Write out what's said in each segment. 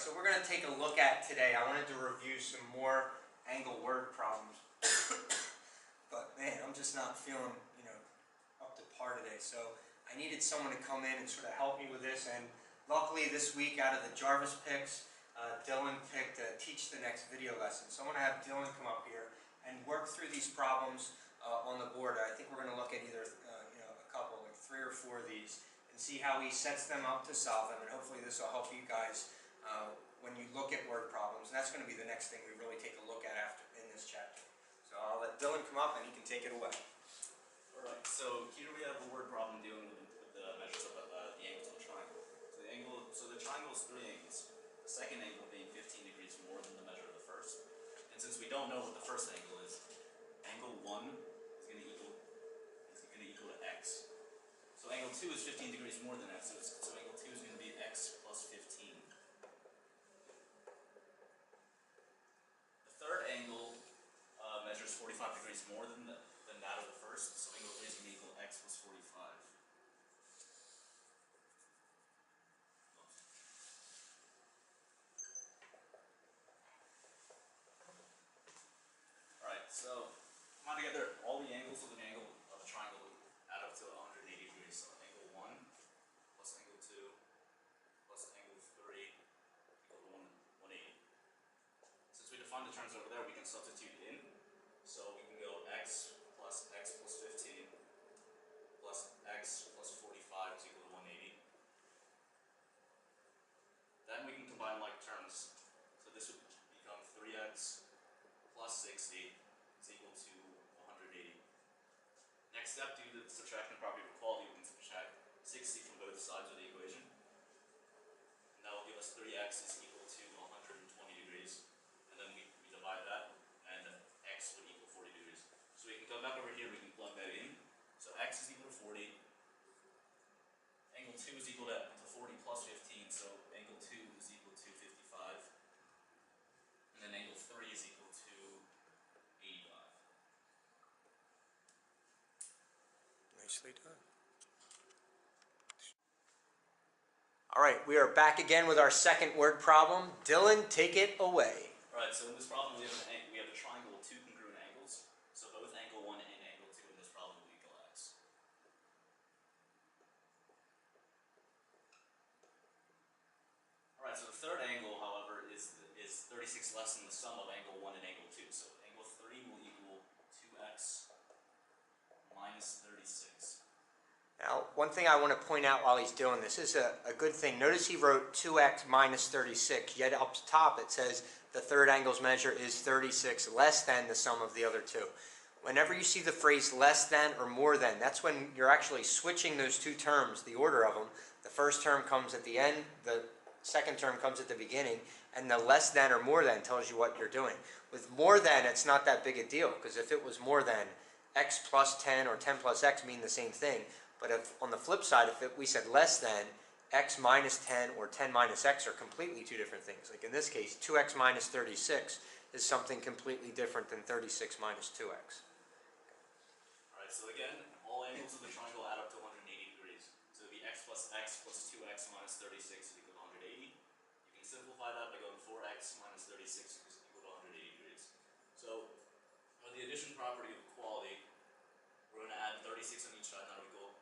So we're going to take a look at today, I wanted to review some more angle word problems. But man, I'm just not feeling, up to par today. So I needed someone to come in and sort of help me with this. And luckily this week, out of the Jarvis picks, Dylan picked Teach the Next video lesson. So I'm going to have Dylan come up here and work through these problems on the board. I think we're going to look at either a couple, like 3 or 4 of these, and see how he sets them up to solve them. And hopefully this will help you guys when you look at word problems. And that's going to be the next thing we really take a look at after in this chapter. So I'll let Dylan come up and he can take it away. Alright, so here we have a word problem dealing with the measures of the angles of a triangle. So the triangle is 3 angles. The second angle being 15 degrees more than the measure of the first. And since we don't know what the first angle is, angle 1 is going to equal to x. So angle 2 is 15 degrees more than x, so angle 2 is going to be x plus 15. The third angle measures 45 degrees more than that of the first, so angle 3 is going to equal x plus 45. Alright, so combine together all the angles of an angle of a triangle add up to 180 degrees. So angle 1 plus angle 2 plus angle 3 equal to 180. Since we defined the terms over there, we can substitute in. So we can go x plus 15 plus x plus 45 is equal to 180. Then we can combine like terms. So this would become 3x plus 60 is equal to 180. Next step, due to the subtraction property of equality, we can subtract 60 from both sides of the equation. And that will give us 3x is equal to 120 degrees. And then we divide that, and x would equal 40 degrees. So we can go back over here, we can plug that in. So x is equal to 40. Angle 2 is equal to 40 plus 15, so angle 2 is equal to 55. And then angle 3 is equal to 85. Nicely done. All right, we are back again with our second word problem. Dylan, take it away. Alright, so in this problem we have a triangle with 2 congruent angles. So both angle 1 and angle 2 in this problem will equal x. Alright, so the third angle, however, is 36 less than the sum of angle 1 and angle 2. So angle 3 will equal 2x minus 36. Now, one thing I want to point out while he's doing this is a good thing. Notice he wrote 2x minus 36, yet up top it says the third angle's measure is 36 less than the sum of the other 2. Whenever you see the phrase less than or more than, that's when you're actually switching those 2 terms, the order of them. The first term comes at the end, the second term comes at the beginning, and the less than or more than tells you what you're doing. With more than, it's not that big a deal, because if it was more than, x plus 10 or 10 plus x mean the same thing. But if on the flip side, if we said less than, x minus 10 or 10 minus x are completely 2 different things. Like in this case, 2x minus 36 is something completely different than 36 minus 2x. Alright, so again, all angles of the triangle add up to 180 degrees. So it would be x plus 2x minus 36 is equal to 180. You can simplify that by going 4x minus 36 is equal to 180 degrees. So for the addition property of equality, we're going to add 36 on each side, that'll equal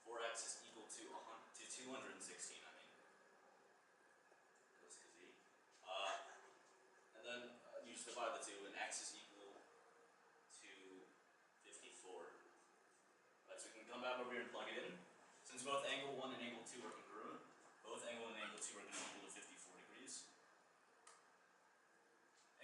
4x is equal to 216, and then you just divide the 2, and x is equal to 54. Right, so we can come back over here and plug it in. Since both angle 1 and angle 2 are congruent, both angle 1 and angle 2 are going to equal to 54 degrees.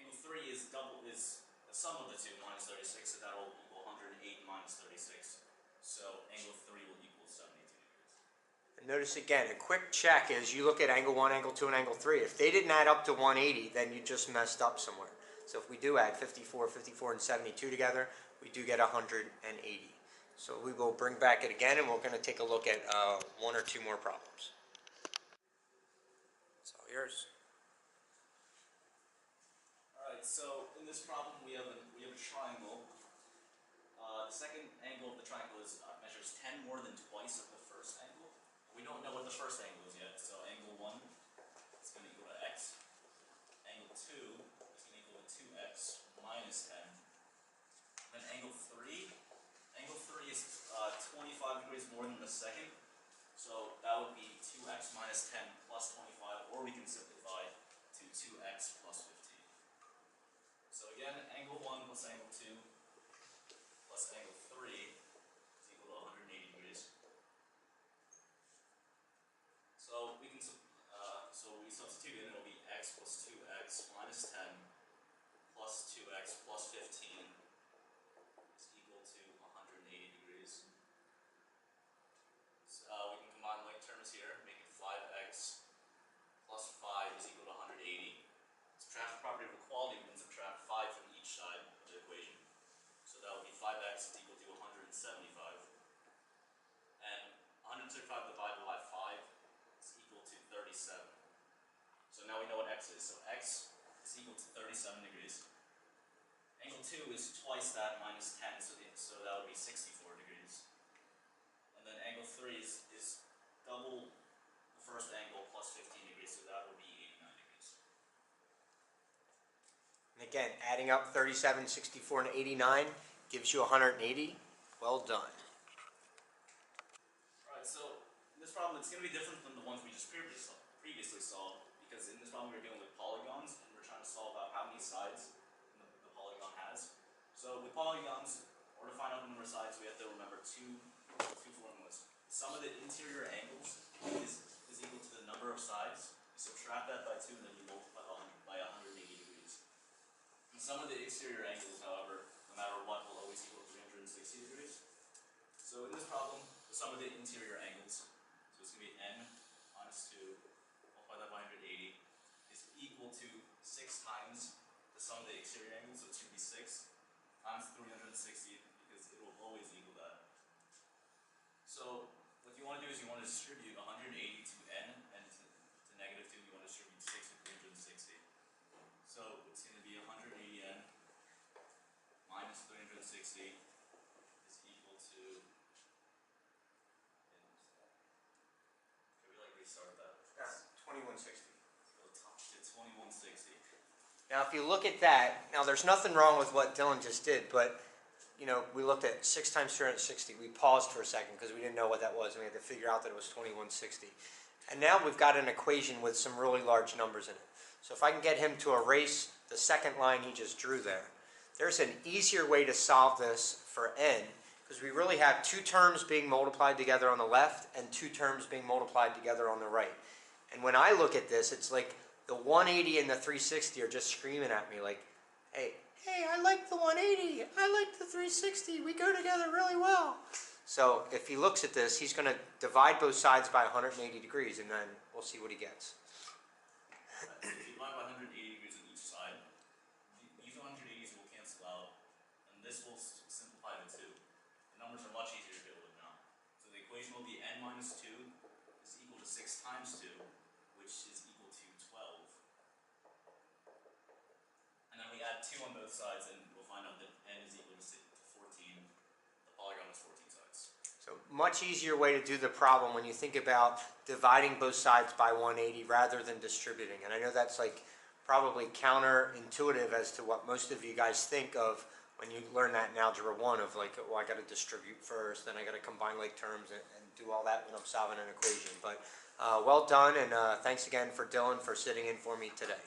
Angle 3 is the sum of the 2 minus 36, so that will equal 108 minus 36. So angle 3 will equal 72 degrees. And notice again, a quick check is you look at angle 1, angle 2, and angle 3. If they didn't add up to 180, then you just messed up somewhere. So if we do add 54, and 72 together, we do get 180. So we will bring back it again, and we're going to take a look at 1 or 2 more problems. It's all yours. Alright, so in this problem we have a triangle. The second angle of the triangle measures 10 more than twice of the first angle. We don't know what the first angle is yet, so angle 1 is going to equal to x. second. So that would be 2x minus 10 plus 25, or we can simplify to 2x plus 15. So again, angle 1 plus angle 2 plus angle 3 is equal to 180 degrees. So we can so we substitute in, it'll be x plus 2x minus 10 plus 2x plus 15 is equal to 180 degrees. So, we can combine like terms here, make it 5x plus 5 is equal to 180. Subtract the property of equality, we can subtract 5 from each side of the equation. So that would be 5x is equal to 175. And 175 divided by 5 is equal to 37. So now we know what x is. So x is equal to 37 degrees. Angle 2 is twice that minus 10, so that would be 64 degrees. And then angle 3 is double the first angle plus 15 degrees, so that would be 89 degrees. And again, adding up 37, 64, and 89 gives you 180. Well done. Alright, so in this problem it's going to be different than the ones we just previously solved, because in this problem we're dealing with polygons, and we're trying to solve out how many sides the polygon has. So with polygons, in order to find out the number of sides, we have to remember two formulas. The sum of the interior angles is equal to the number of sides. You subtract that by 2, and then you multiply by 180 degrees. The sum of the exterior angles, however, no matter what, will always equal 360 degrees. So in this problem, the sum of the interior angles, so it's going to be n minus 2, multiply that by 180, is equal to 6 times the sum of the exterior angles, so it's going to be 6 times 360, because it will always equal that. So what you want to do is you want to distribute 180 to n, and to negative 2 you want to distribute 6 to 360. So it's going to be 180n minus 360 is equal to, can we like restart that? 2160. To 2160. Now, if you look at that, now there's nothing wrong with what Dylan just did, but you know, we looked at 6 times 360. We paused for a second because we didn't know what that was, and we had to figure out that it was 2160. And now we've got an equation with some really large numbers in it. So if I can get him to erase the second line he just drew there, there's an easier way to solve this for n, because we really have 2 terms being multiplied together on the left and 2 terms being multiplied together on the right. And when I look at this, it's like the 180 and the 360 are just screaming at me like, hey, I like the 180, I like the 360, we go together really well. So if he looks at this, he's going to divide both sides by 180 degrees, and then we'll see what he gets. So if you divide by 180 degrees on each side, these 180s will cancel out, and this will simplify to 2. The numbers are much easier to deal with now. So the equation will be n minus 2 is equal to 6 times 2, which is equal to 12. And then we add 2 on both sides, and we'll find out that n is equal to 14. The polygon has 14 sides. So much easier way to do the problem when you think about dividing both sides by 180 rather than distributing. And I know that's like probably counterintuitive as to what most of you guys think of when you learn that in Algebra 1 of like, well, I got to distribute first, then I got to combine like terms and do all that when I'm solving an equation. But well done, and thanks again for Dylan for sitting in for me today.